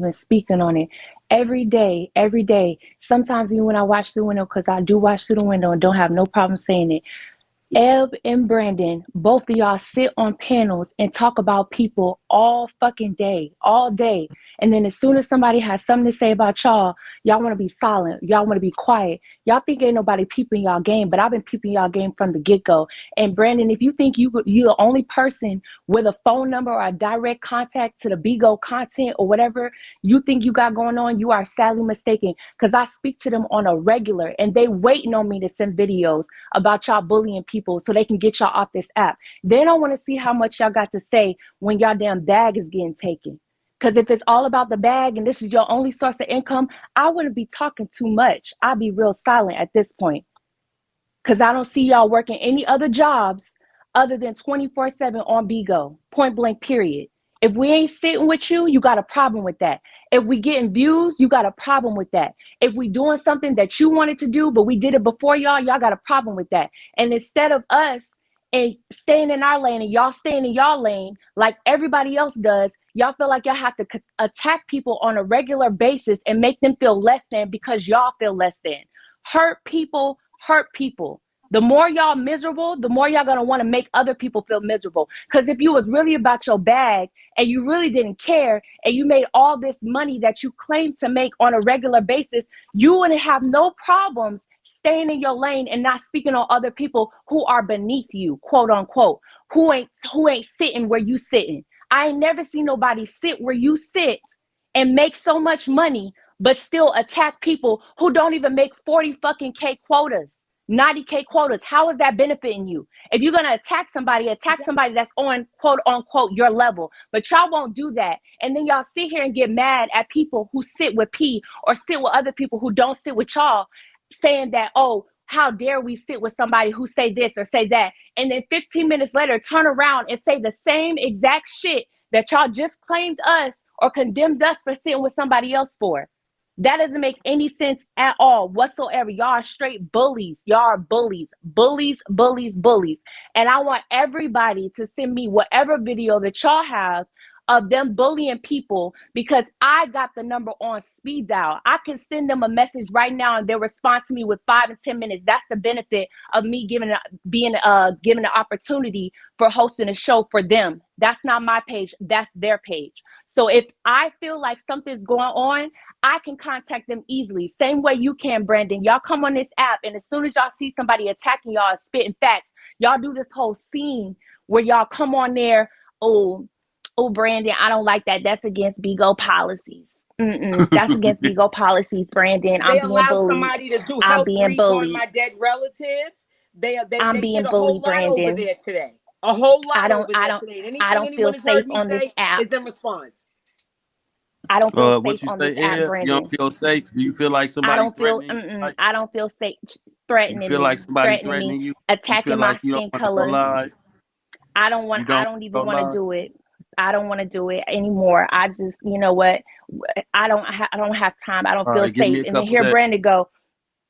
even speaking on it every day. Sometimes even when I watch through the window, because I do watch through the window and don't have no problem saying it, Eb and Brandon, both of y'all sit on panels and talk about people all fucking day, all day. And then as soon as somebody has something to say about y'all, y'all want to be silent. Y'all want to be quiet. Y'all think ain't nobody peeping y'all game, but I've been peeping y'all game from the get-go. And Brandon, if you think you're the only person with a phone number or a direct contact to the Bigo content or whatever you think you got going on, you are sadly mistaken. Because I speak to them on a regular, and they waiting on me to send videos about y'all bullying people so they can get y'all off this app. They don't want to see how much y'all got to say when y'all damn bag is getting taken. Because if it's all about the bag and this is your only source of income, I wouldn't be talking too much. I'd be real silent at this point. Because I don't see y'all working any other jobs other than 24/7 on Bigo. Point blank, period. If we ain't sitting with you, you got a problem with that. If we getting views, you got a problem with that. If we doing something that you wanted to do, but we did it before y'all got a problem with that. And instead of us and staying in our lane and y'all staying in y'all lane like everybody else does, y'all feel like y'all have to attack people on a regular basis and make them feel less than because y'all feel less than. Hurt people. The more y'all miserable, the more y'all gonna want to make other people feel miserable. Because if you was really about your bag and you really didn't care and you made all this money that you claim to make on a regular basis, you wouldn't have no problems staying in your lane and not speaking on other people who are beneath you, quote unquote, who ain't sitting where you sitting. I ain't never seen nobody sit where you sit and make so much money but still attack people who don't even make 40 fucking K quotas, 90K quotas. How is that benefiting you? If you're going to attack somebody that's on quote unquote your level, but y'all won't do that. And then y'all sit here and get mad at people who sit with Peay or sit with other people who don't sit with y'all, saying that, oh, how dare we sit with somebody who say this or say that. And then 15 minutes later, turn around and say the same exact shit that y'all just claimed us or condemned us for sitting with somebody else for. That doesn't make any sense at all whatsoever. Y'all are straight bullies. Y'all are bullies, bullies, bullies, bullies. And I want everybody to send me whatever video that y'all have of them bullying people because I got the number on speed dial. I can send them a message right now and they'll respond to me with 5 and 10 minutes. That's the benefit of me given the opportunity for hosting a show for them. That's not my page. That's their page. So if I feel like something's going on, I can contact them easily. Same way you can, Brandon. Y'all come on this app, and as soon as y'all see somebody attacking y'all, spitting facts, y'all do this whole scene where y'all come on there. Oh, Brandon, I don't like that. That's against Bigo policies. That's against Bigo policies, Brandon. They I'm being allowed bullied. somebody to do I'm health being brief on bullied. my dead relatives. I'm They did being a whole bullied, lot over Brandon. there today. A whole I lot don't, over I there don't, today. And I anything don't feel anyone has safe heard me on this say app. is in response. I don't feel safe What you on say, this app, Ed? You don't Brandon. feel safe? Do you feel like I somebody don't feel threatening you? Like I don't feel safe you threatening feel like me, somebody threatening me, threatening you? You feel attacking my like you don't skin want to go color. live? You I don't don't even go want to live? do it. I don't want to do it anymore. I just, you know what? I don't have time. I don't All feel right, give me safe. a And then couple here days. Brandon go,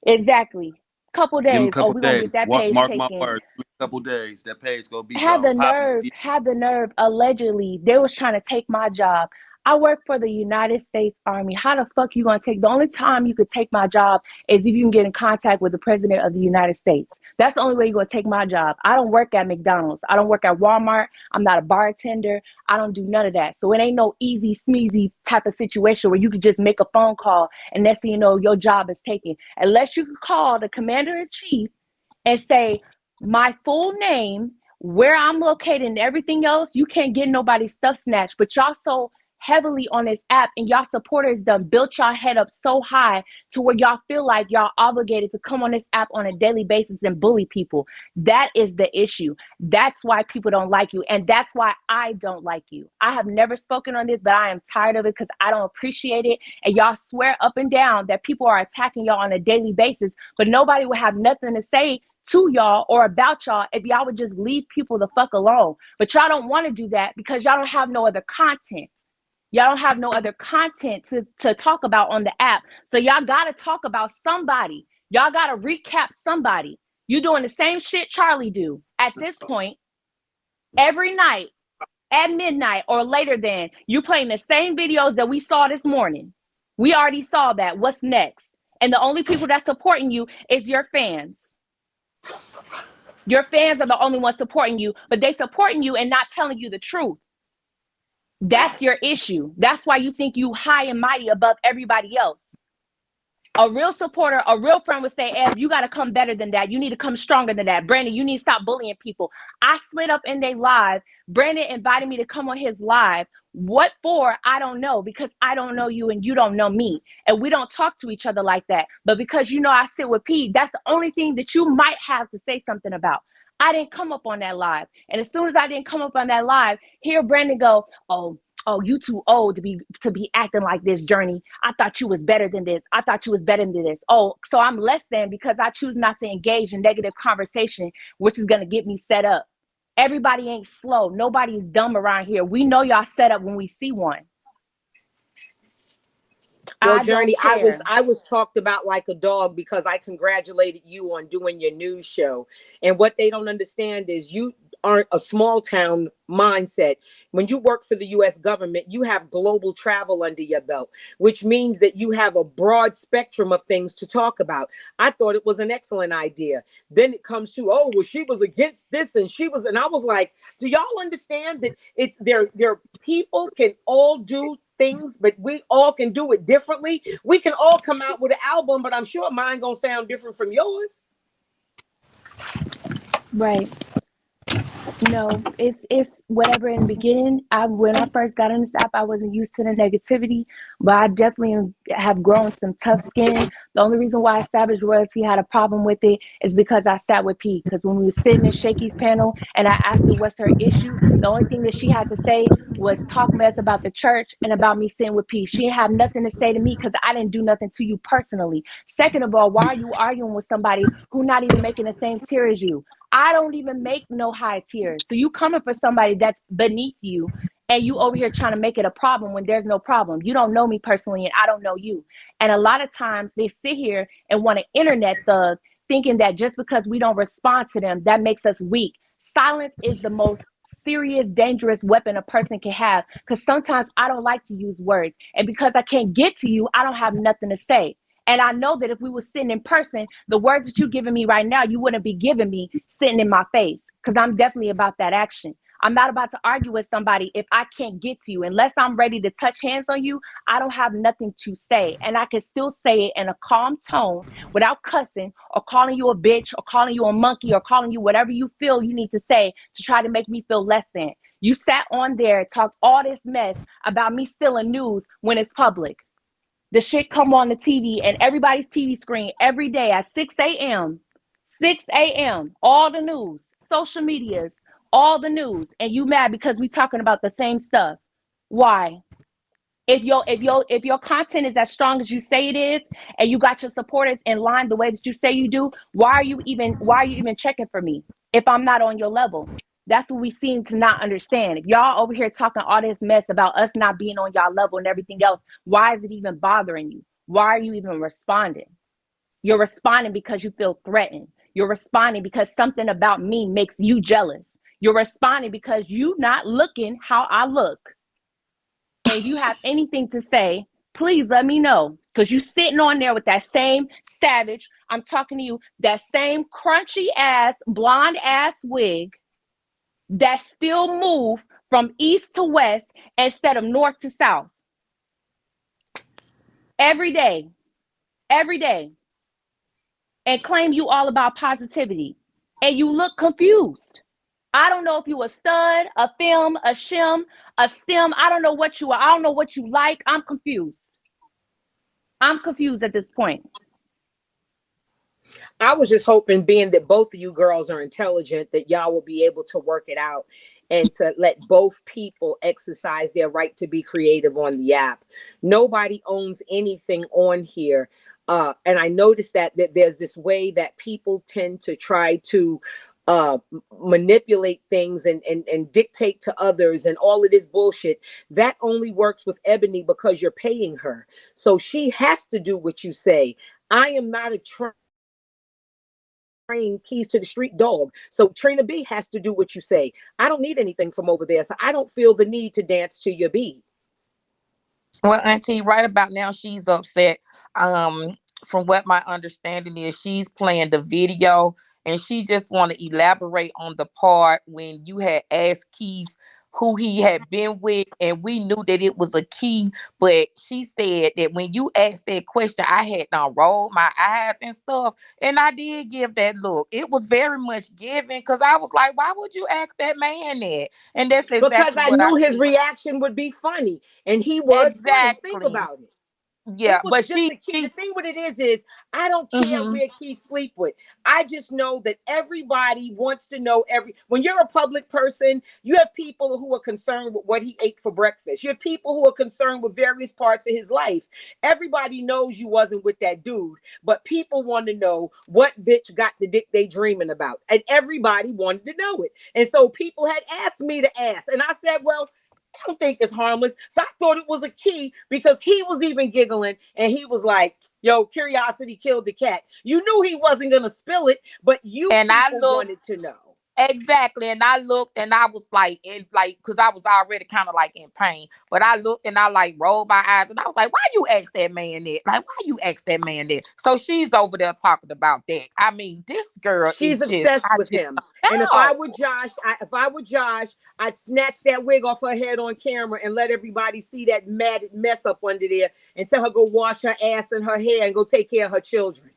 exactly. Couple Give me a days. Oh, couple we're gonna days. get that page Mark my taken. words. Give me a couple days. That page gonna be gone. Poppy ski. Had the nerve, allegedly, they was trying to take my job. I work for the United States Army. How the fuck you gonna take, the only time you could take my job is if you can get in contact with the president of the United States. That's the only way you're gonna take my job. I don't work at McDonald's. I don't work at Walmart. I'm not a bartender. I don't do none of that. So it ain't no easy smeezy type of situation where you could just make a phone call and next thing you know, your job is taken. Unless you could call the commander in chief and say my full name, where I'm located, and everything else, you can't get nobody's stuff snatched. But y'all so heavily on this app and y'all supporters done built y'all head up so high to where y'all feel like y'all obligated to come on this app on a daily basis and bully people. That is the issue. That's why people don't like you. And that's why I don't like you. I have never spoken on this, but I am tired of it because I don't appreciate it. And y'all swear up and down that people are attacking y'all on a daily basis, but nobody will have nothing to say to y'all or about y'all if y'all would just leave people the fuck alone. But y'all don't want to do that because y'all don't have no other content. Y'all don't have no other content to talk about on the app. So y'all got to talk about somebody. Y'all got to recap somebody. You doing the same shit Charlie do at this point every night. at midnight or later than, you playing the same videos that we saw this morning. We already saw that. What's next? And the only people that's supporting you is your fans. Your fans are the only ones supporting you, but they supporting you and not telling you the truth. That's your issue. That's why you think you high and mighty above everybody else. A real supporter, a real friend would say, Ev, you got to come better than that. You need to come stronger than that. Brandon, you need to stop bullying people. I slid up in their live. Brandon invited me to come on his live. What for? I don't know, because I don't know you and you don't know me. And we don't talk to each other like that. But because you know I sit with Peay, that's the only thing that you might have to say something about. I didn't come up on that live. And as soon as I didn't come up on that live, hear Brandon go, oh, you too old to be acting like this, Journey. I thought you was better than this. I thought you was better than this. Oh, so I'm less than because I choose not to engage in negative conversation, which is going to get me set up. Everybody ain't slow. Nobody's dumb around here. We know y'all set up when we see one. Well, I Journey, don't care. I was talked about like a dog because I congratulated you on doing your news show. And what they don't understand is you aren't a small town mindset. When you work for the US government, you have global travel under your belt, which means that you have a broad spectrum of things to talk about. I thought it was an excellent idea. Then it comes to, oh, well, she was against this and and I was like, do y'all understand that their people can all do things, but we all can do it differently. We can all come out with an album, but I'm sure mine gonna sound different from yours. Right. No, it's whatever. In the beginning, when I first got on this app, I wasn't used to the negativity, but I definitely have grown some tough skin. The only reason why Savage Royalty had a problem with it is because I sat with Peay. Because when we were sitting in Shakey's panel and I asked her what's her issue, the only thing that she had to say was talk mess about the church and about me sitting with Peay. She didn't have nothing to say to me because I didn't do nothing to you personally. Second of all, why are you arguing with somebody who not even making the same tier as you? I don't even make no high tiers. So you coming for somebody that's beneath you and you over here trying to make it a problem when there's no problem. You don't know me personally and I don't know you. And a lot of times they sit here and want to internet thug thinking that just because we don't respond to them, that makes us weak. Silence is the most serious, dangerous weapon a person can have because sometimes I don't like to use words. And because I can't get to you, I don't have nothing to say. And I know that if we were sitting in person, the words that you're giving me right now, you wouldn't be giving me sitting in my face because I'm definitely about that action. I'm not about to argue with somebody if I can't get to you. Unless I'm ready to touch hands on you, I don't have nothing to say. And I can still say it in a calm tone without cussing or calling you a bitch or calling you a monkey or calling you whatever you feel you need to say to try to make me feel less than. You sat on there, talked all this mess about me stealing news when it's public. The shit come on the TV and everybody's TV screen every day at 6 a.m. 6 a.m. All the news, social medias, all the news, and you mad because we talking about the same stuff. Why? If your content is as strong as you say it is, and you got your supporters in line the way that you say you do, why are you even checking for me if I'm not on your level? That's what we seem to not understand. If y'all over here talking all this mess about us not being on y'all level and everything else, why is it even bothering you? Why are you even responding? You're responding because you feel threatened. You're responding because something about me makes you jealous. You're responding because you not looking how I look. And if you have anything to say, please let me know. Because you sitting on there with that same savage, I'm talking to you, that same crunchy ass, blonde ass wig that still move from east to west instead of north to south. Every day, every day. And claim you all about positivity. And you look confused. I don't know if you a stud, a film, a shim, a stem. I don't know what you are. I don't know what you like. I'm confused. I'm confused at this point. I was just hoping, being that both of you girls are intelligent, that y'all will be able to work it out and to let both people exercise their right to be creative on the app. Nobody owns anything on here. And I noticed that there's this way that people tend to try to uh, manipulate things and dictate to others and all of this bullshit. That only works with Ebony because you're paying her. So she has to do what you say. I am not a trained keys to the street dog. So Trina B has to do what you say. I don't need anything from over there. So I don't feel the need to dance to your beat. Well, Auntie, right about now she's upset. From what my understanding is, she's playing the video, and she just want to elaborate on the part when you had asked Keith who he had been with, and we knew that it was a key, but she said that when you asked that question, I had done rolled my eyes and stuff, and I did give that look. It was very much given because I was like, why would you ask that man that? And that's Because exactly I what I knew his said. reaction would be funny. And he was funny. Think Exactly. about it. Yeah, It was but just she the key. The she thing with it is I don't care hmm where Keith sleep with. I just know that everybody wants to know when you're a public person, you have people who are concerned with what he ate for breakfast. You have people who are concerned with various parts of his life. Everybody knows you wasn't with that dude, but people want to know what bitch got the dick they dreaming about. And everybody wanted to know it. And so people had asked me to ask. And I said, well, I don't think it's harmless. So I thought it was a key because he was even giggling and he was like, yo, curiosity killed the cat. You knew he wasn't going to spill it, but you and I people looked wanted to know. exactly, and I looked and I was like, in like, because I was already kind of like in pain, but I looked and I like rolled my eyes and I was like, why you ask that man that? Like, why you ask that man that? So she's over there talking about that. I mean, this girl She's is just, obsessed I with just him. And if I don't were know. Josh, I'd snatch that wig off her head on camera and let everybody see that mad mess up under there and tell her go wash her ass and her hair and go take care of her children.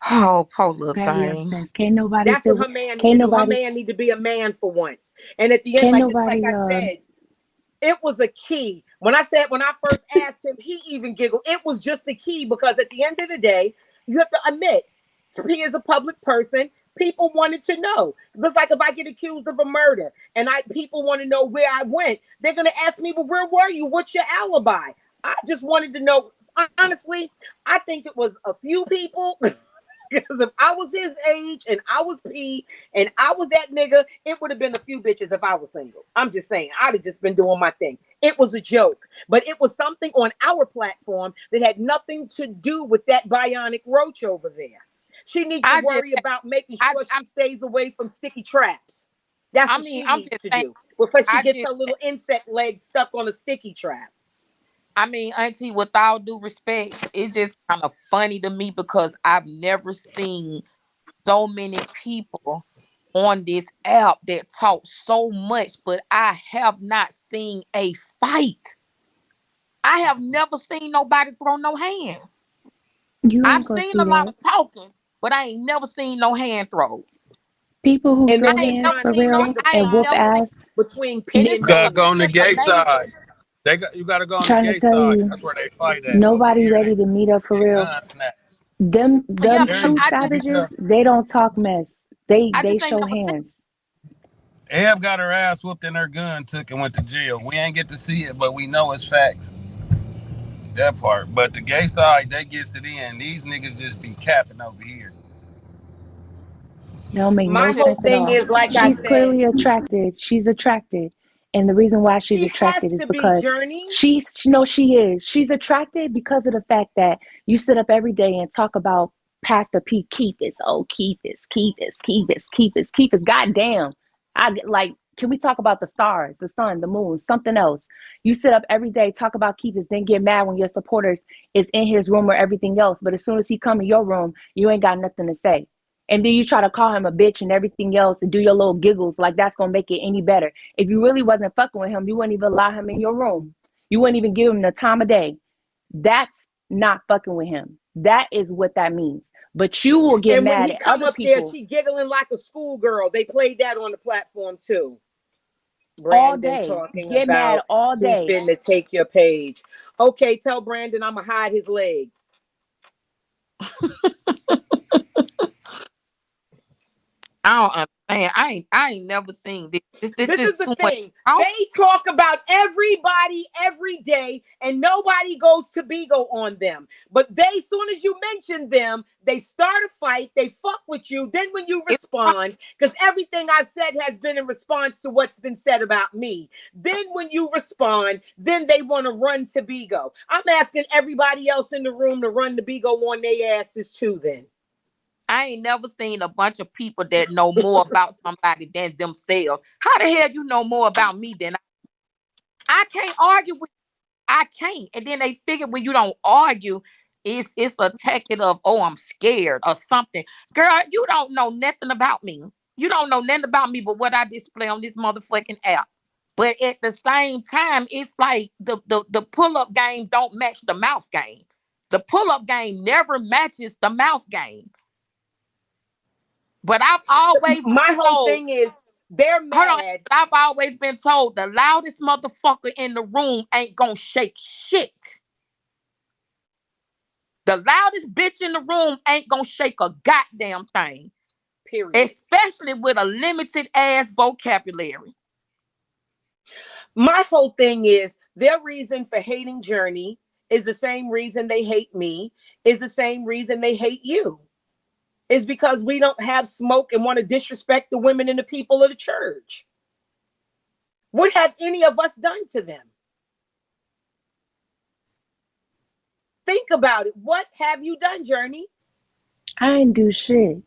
Oh, poor little Very thing. obsessed. Can't nobody That's what sit her with, man need can't to do. Her nobody, man need to be a man for once. And at the end, can't like nobody, I said, it was a key. When I first asked him, he even giggled. It was just a key because at the end of the day, you have to admit, he is a public person. People wanted to know. Just like if I get accused of a murder and people want to know where I went, they're gonna ask me, well, where were you? What's your alibi? I just wanted to know. Honestly, I think it was a few people. Because if I was his age and I was P and I was that nigga, it would have been a few bitches if I was single. I'm just saying, I'd have just been doing my thing. It was a joke, but it was something on our platform that had nothing to do with that bionic roach over there. She needs to I just, worry about making I, sure I, she stays away from sticky traps. That's I what mean, she I'm needs just to saying. do before she I gets just, her little insect leg stuck on a sticky trap. I mean, Auntie, with all due respect, it's just kind of funny to me because I've never seen so many people on this app that talk so much, but I have not seen a fight. I have never seen nobody throw no hands. you I've ain't gonna seen see a lot that. of talking, but I ain't never seen no hand throws. People who And throw then I they ain't hands never trying for to seen no. real find a I and ain't whoop never fine seen, ass, between and P it's You and just gotta a, go me. it's on the just a gay lady. side. You gotta go I'm on the trying to gay tell side. you, That's where they fight at. Over nobody here, ready they to meet up for get real. gun snatched. Yeah, Them There because true used I to just, be savages, they don't talk mess. I They just ain't show never seen. hands. Eb got her ass whooped and her gun took and went to jail. We ain't get to see it, but we know it's facts. That part. But the gay side, they gets it in. These niggas just be capping over here. It don't make My no whole sense at thing all. is, like I She's said, clearly attracted. She's attracted. And the reason why she's she has attracted is to be because Journey. no, she is. She's attracted because of the fact that you sit up every day and talk about Pastor P. Keep this. Oh, keep this, keep this, keep this, keep this, keep this. Goddamn. I get like, can we talk about the stars, the sun, the moon, something else? You sit up every day, talk about keep this, then get mad when your supporters is in his room or everything else. But as soon as he come in your room, you ain't got nothing to say. And then you try to call him a bitch and everything else and do your little giggles like that's gonna make it any better. If you really wasn't fucking with him, you wouldn't even allow him in your room. You wouldn't even give him the time of day. That's not fucking with him. That is what that means. But you will get And when mad he at come other up there, people she giggling like a schoolgirl. They played that on the platform too. all Brandon day. talking Get mad about all who day. finna take your page. Okay, tell Brandon I'ma hide his leg. I don't understand. I ain't never seen this. This This is is the too much thing. talk. They talk about everybody every day, and nobody goes to Bigo on them. But as soon as you mention them, they start a fight. They fuck with you. Then when you It's respond, because everything I've said has been in response to what's been said about me. Then when you respond, then they want to run to Bigo. I'm asking everybody else in the room to run to Bigo on their asses too. Then. I ain't never seen a bunch of people that know more about somebody than themselves. How the hell you know more about me than I can't argue with I can't. And then they figure when you don't argue, it's a ticket of, oh, I'm scared or something. Girl, you don't know nothing about me. You don't know nothing about me but what I display on this motherfucking app. But at the same time, it's like the pull-up game don't match the mouth game. The pull-up game never matches the mouth game. But I've always been My whole told, thing is they're hold on, mad. but I've always been told the loudest motherfucker in the room ain't gonna shake shit. The loudest bitch in the room ain't gonna shake a goddamn thing, Period. especially with a limited ass vocabulary. My whole thing is their reason for hating Journey is the same reason they hate me, is the same reason they hate you. Is because we don't have smoke and want to disrespect the women and the people of the church. What have any of us done to them? Think about it. What have you done, Journey? I ain't do shit.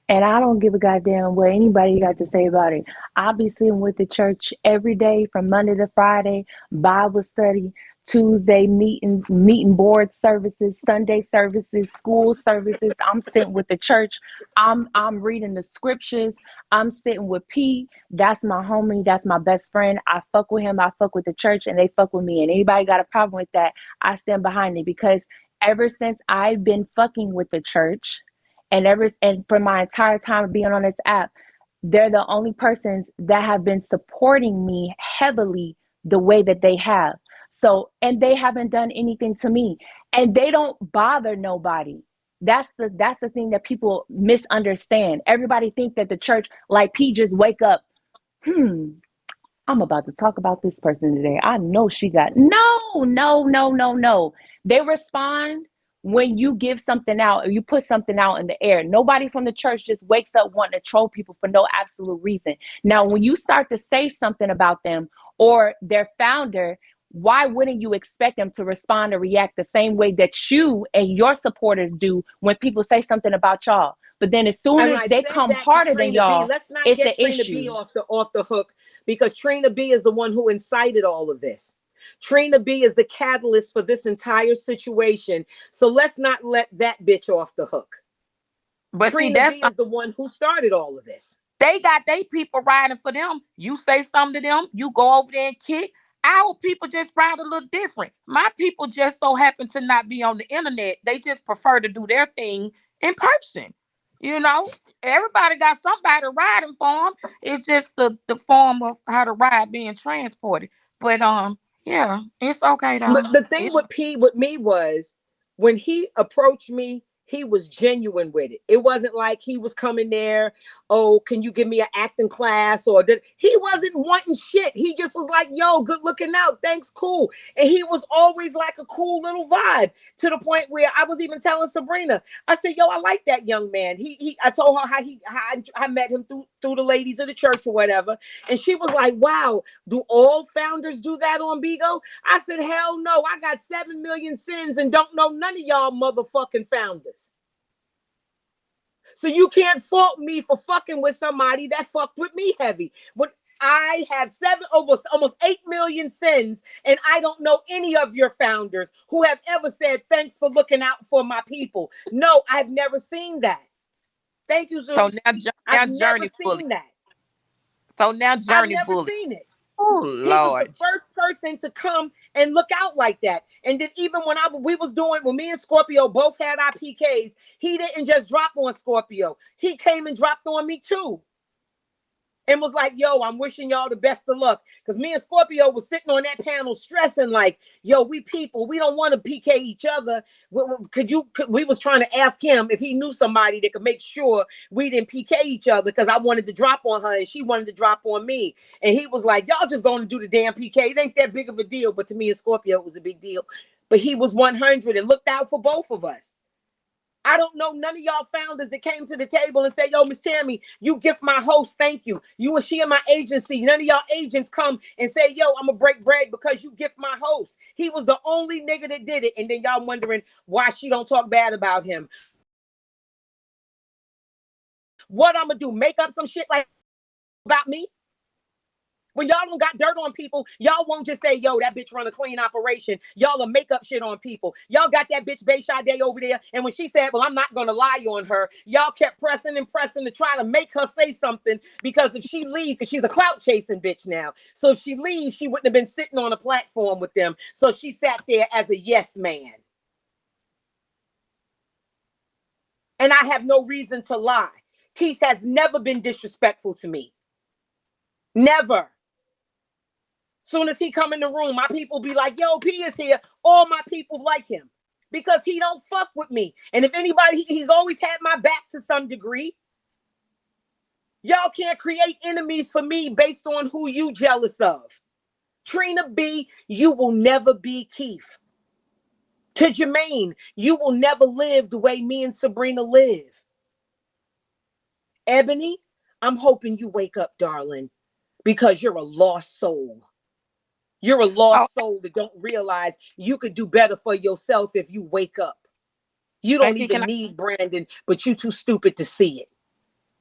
And I don't give a goddamn what anybody got to say about it. I'll be sitting with the church every day from Monday to Friday, Bible study, Tuesday meeting board services, Sunday services, school services. I'm sitting with the church. I'm reading the scriptures. I'm sitting with Peay. That's my homie. That's my best friend. I fuck with him. I fuck with the church, and they fuck with me. And anybody got a problem with that, I stand behind it because ever since I've been fucking with the church, and for my entire time of being on this app, they're the only persons that have been supporting me heavily the way that they have. So, and they haven't done anything to me, and they don't bother nobody. That's the thing that people misunderstand. Everybody thinks that the church, like P, just wake up. Hmm, I'm about to talk about this person today. I know she got no, no, no, no, no. They respond when you give something out or you put something out in the air. Nobody from the church just wakes up wanting to troll people for no absolute reason. Now, when you start to say something about them or their founder, why wouldn't you expect them to respond or react the same way that you and your supporters do when people say something about y'all? But then as soon And as I they said come that to harder than Trina B. y'all, Let's not it's get an Trina B issue. off the hook because Trina B is the one who incited all of this. Trina B is the catalyst for this entire situation. So let's not let that bitch off the hook. But see, Trina that's B is the one who started all of this. they got they people riding for them. You say something to them, you go over there and kick. Our people just ride a little different. My people just so happen to not be on the internet. They just prefer to do their thing in person. You know, everybody got somebody riding for them. It's just the form of how to ride being transported. But yeah, it's okay But though. the thing It, with P with me was when he approached me, he was genuine with it. It wasn't like he was coming there, oh, can you give me an acting class? Or did he wasn't wanting shit. He just was like, yo, good looking out. Thanks, cool. And he was always like a cool little vibe to the point where I was even telling Sabrina, I said, yo, I like that young man. He I told her how I met him through the ladies of the church or whatever. And she was like, wow, do all founders do that on Bigo? I said, hell no. I got 7 million sins and don't know none of y'all motherfucking founders. So you can't fault me for fucking with somebody that fucked with me heavy. But I have almost 8 million sins, and I don't know any of your founders who have ever said thanks for looking out for my people. No, I've never seen that. Thank you, so Zeus. now I've never Journey bully. seen that. So now I've Journey never bully. seen it. Oh He was the Lord. first person to come and look out like that. And then even when me and Scorpio both had our PKs, he didn't just drop on Scorpio. He came and dropped on me too. And was like, yo, I'm wishing y'all the best of luck. Because me and Scorpio was sitting on that panel stressing, like, yo, we people, we don't want to PK each other. We was trying to ask him if he knew somebody that could make sure we didn't PK each other because I wanted to drop on her and she wanted to drop on me. And he was like, y'all just going to do the damn PK. It ain't that big of a deal. But to me and Scorpio, it was a big deal. But he was 100 and looked out for both of us. I don't know none of y'all founders that came to the table and say, yo, Miss Tammy, you gift my host, thank you. You and she in my agency. None of y'all agents come and say, yo, I'm going to break bread because you gift my host. He was the only nigga that did it. And then y'all wondering why she don't talk bad about him. What I'm gonna do? Make up some shit like about me? When y'all don't got dirt on people, y'all won't just say, yo, that bitch run a clean operation. Y'all will make up shit on people. Y'all got that bitch Bay Day over there. And when she said, well, I'm not going to lie on her, y'all kept pressing and pressing to try to make her say something because if she leaves, because she's a clout chasing bitch now. So if she leaves, she wouldn't have been sitting on a platform with them. So she sat there as a yes man. And I have no reason to lie. Keith has never been disrespectful to me. Never. Soon as he come in the room, my people be like, yo, P is here. All my people like him because he don't fuck with me. And if anybody, he's always had my back to some degree. Y'all can't create enemies for me based on who you jealous of. Trina B, you will never be Keith. To Jermaine, you will never live the way me and Sabrina live. Ebony, I'm hoping you wake up, darling, because you're a lost soul. You're a Oh, lost soul that don't realize you could do better for yourself if you wake up. You don't Auntie, can even need Brandon, but you too stupid to see it.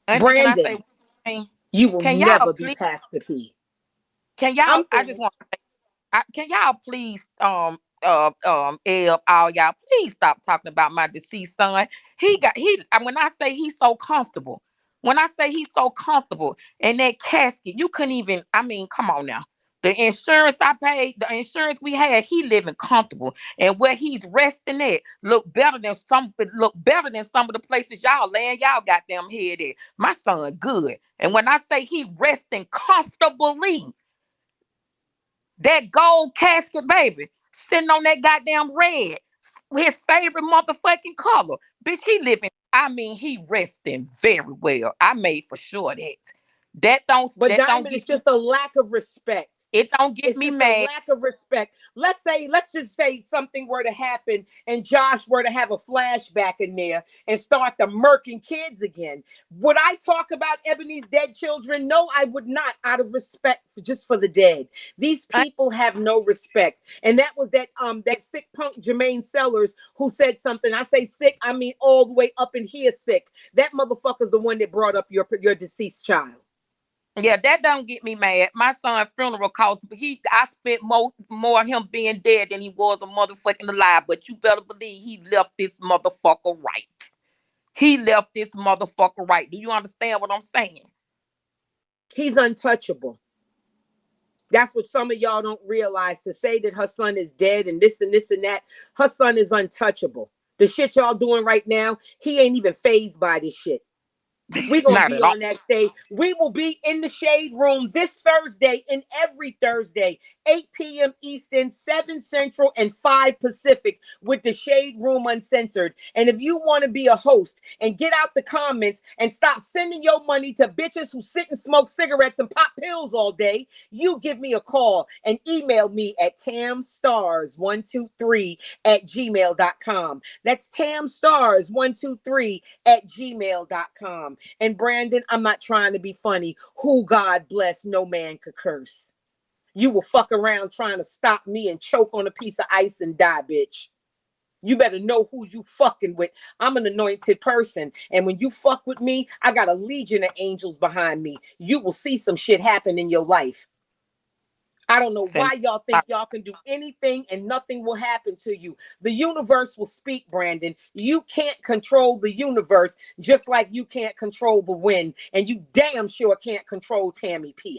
Auntie, can I say Brandon, one thing? you will Can y'all never be please? Pastor P. Can y'all? I'm I just finished. want. Can y'all please all y'all please stop talking about my deceased son. When I say he's so comfortable, when I say he's so comfortable in that casket, you couldn't even. I mean, come on now. The insurance I paid, the insurance we had, he living comfortable, and where he's resting at look better than some of the places y'all laying y'all goddamn head at. My son good, and when I say he resting comfortably, that gold casket, baby, sitting on that goddamn red, his favorite motherfucking color. Bitch, he living. I mean, he resting very well. I made for sure that. But That don't Diamond is get me. just a lack of respect. It don't get It's me just a mad. lack of respect. Let's just say something were to happen and Josh were to have a flashback in there and start the murking kids again. Would I talk about Ebony's dead children? No, I would not, out of respect just for the dead. These I, people have no respect. And that was that sick punk Jermaine Sellers who said something. I say sick, I mean all the way up in here sick. That motherfucker's the one that brought up your deceased child. yeah, that don't get me mad. My son's funeral cost. I spent more him being dead than he was a motherfucking alive. But you better believe he left this motherfucker right. He left this motherfucker right. Do you understand what I'm saying? He's untouchable. That's what some of y'all don't realize. To say that her son is dead and this and that, her son is untouchable. The shit y'all doing right now, he ain't even phased by this shit. We're going to Not be at all. on that stage. We will be in the Shade Room this Thursday and every Thursday, 8 p.m. Eastern, 7 Central, and 5 Pacific with the Shade Room Uncensored. And if you want to be a host and get out the comments and stop sending your money to bitches who sit and smoke cigarettes and pop pills all day, you give me a call and email me at tamstars123 at gmail.com. That's tamstars123 at gmail.com. And Brandon, I'm not trying to be funny. Who God bless, no man could curse. You will fuck around trying to stop me and choke on a piece of ice and die, bitch. You better know who you fucking with. I'm an anointed person. And when you fuck with me, I got a legion of angels behind me. You will see some shit happen in your life. I don't know Send why y'all think y'all can do anything and nothing will happen to you. The universe will speak, Brandon. You can't control the universe just like you can't control the wind. And you damn sure can't control Tammy, Peay.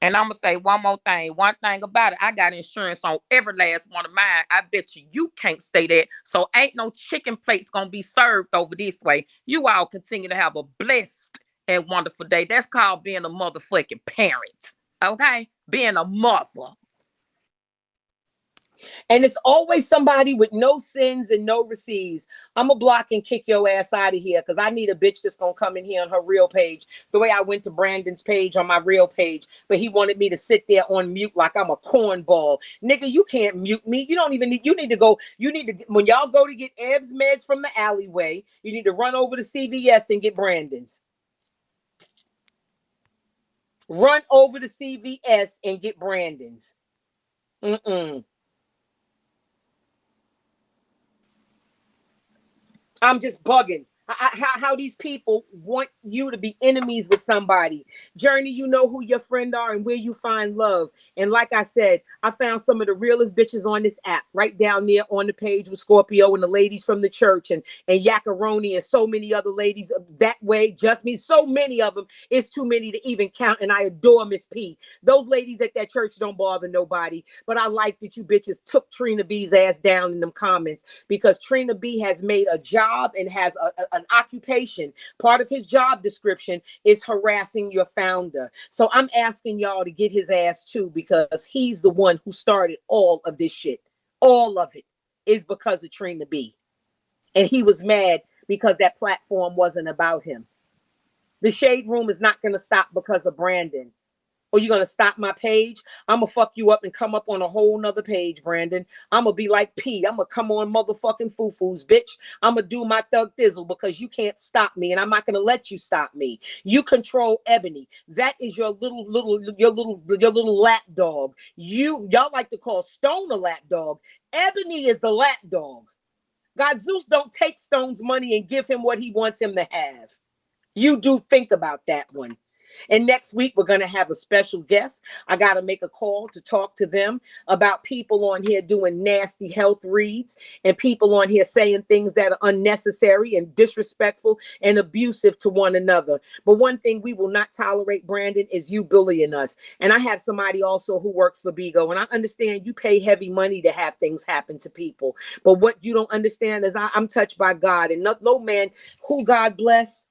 And I'm gonna say one more thing. One thing about it, I got insurance on every last one of mine. I bet you can't say that. So ain't no chicken plates gonna be served over this way. You all continue to have a blessed and wonderful day. That's called being a motherfucking parent. Okay? Being a mother. And it's always somebody with no sins and no receives. I'm going to block and kick your ass out of here because I need a bitch that's going to come in here on her real page. The way I went to Brandon's page on my real page, but he wanted me to sit there on mute like I'm a cornball. Nigga, you can't mute me. You don't even need, you need to go, you need to, when y'all go to get Eb's meds from the alleyway, you need to run over to CVS and get Brandon's. Run over to CVS and get Brandon's. Mm-mm. I'm just bugging. How these people want you to be enemies with somebody. Journey, you know who your friend are and where you find love. And like I said, I found some of the realest bitches on this app right down there on the page with Scorpio and the ladies from the church and Yakaroni and so many other ladies that way. Just me, so many of them. It's too many to even count. And I adore Miss P. Those ladies at that church don't bother nobody. But I like that you bitches took Trina B's ass down in them comments, because Trina B has made a job and has an occupation. Part of his job description is harassing your founder. So I'm asking y'all to get his ass too, because he's the one who started all of this shit. All of it is because of Trina B. And he was mad because that platform wasn't about him. The Shade Room is not going to stop because of Brandon. Or you're gonna stop my page? I'm gonna fuck you up and come up on a whole nother page, Brandon. I'm gonna be like P. I'm gonna come on motherfucking foo-foos, bitch. I'm gonna do my thug thizzle because you can't stop me, and I'm not gonna let you stop me. You control Ebony. That is your little lap dog. Y'all like to call Stone a lap dog. Ebony is the lap dog. God Zeus don't take Stone's money and give him what he wants him to have. You do think about that one. And next week, we're going to have a special guest. I got to make a call to talk to them about people on here doing nasty health reads and people on here saying things that are unnecessary and disrespectful and abusive to one another. But one thing we will not tolerate, Brandon, is you bullying us. And I have somebody also who works for Bigo, and I understand you pay heavy money to have things happen to people. But what you don't understand is I'm touched by God, and no man who God bless,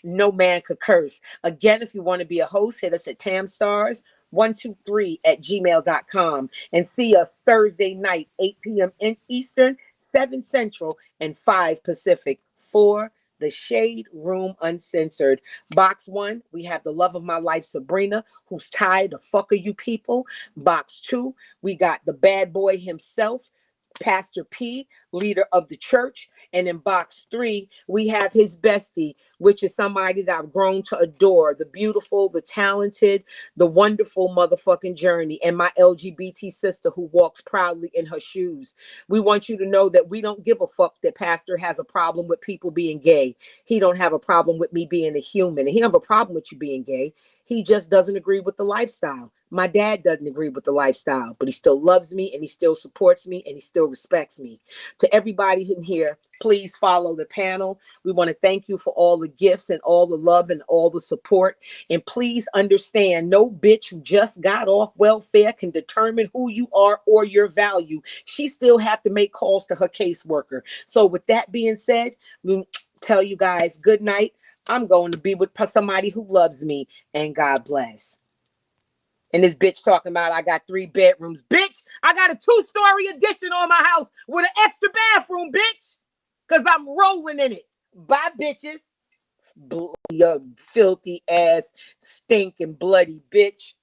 no man could curse. Again, if you want to be a host, hit us at tamstars123 at gmail.com and see us Thursday night, 8 p.m. in Eastern, 7 Central, and 5 Pacific for the Shade Room Uncensored. Box 1, we have the love of my life, Sabrina, who's tired of fucking you people. Box 2, we got the bad boy himself, Pastor P, leader of the church. And in box 3, we have his bestie, which is somebody that I've grown to adore, the beautiful, the talented, the wonderful motherfucking Journey, and my LGBT sister who walks proudly in her shoes. We want you to know that we don't give a fuck that Pastor has a problem with people being gay. He don't have a problem with me being a human. And he don't have a problem with you being gay. He just doesn't agree with the lifestyle. My dad doesn't agree with the lifestyle, but he still loves me and he still supports me and he still respects me. To everybody in here, please follow the panel. We want to thank you for all the gifts and all the love and all the support. And please understand, no bitch who just got off welfare can determine who you are or your value. She still have to make calls to her caseworker. So with that being said, we tell you guys good night. I'm going to be with somebody who loves me, and God bless. And this bitch talking about I got 3 bedrooms. Bitch, I got a 2-story addition on my house with an extra bathroom, bitch. Because I'm rolling in it. Bye, bitches. You filthy ass, stinking bloody bitch.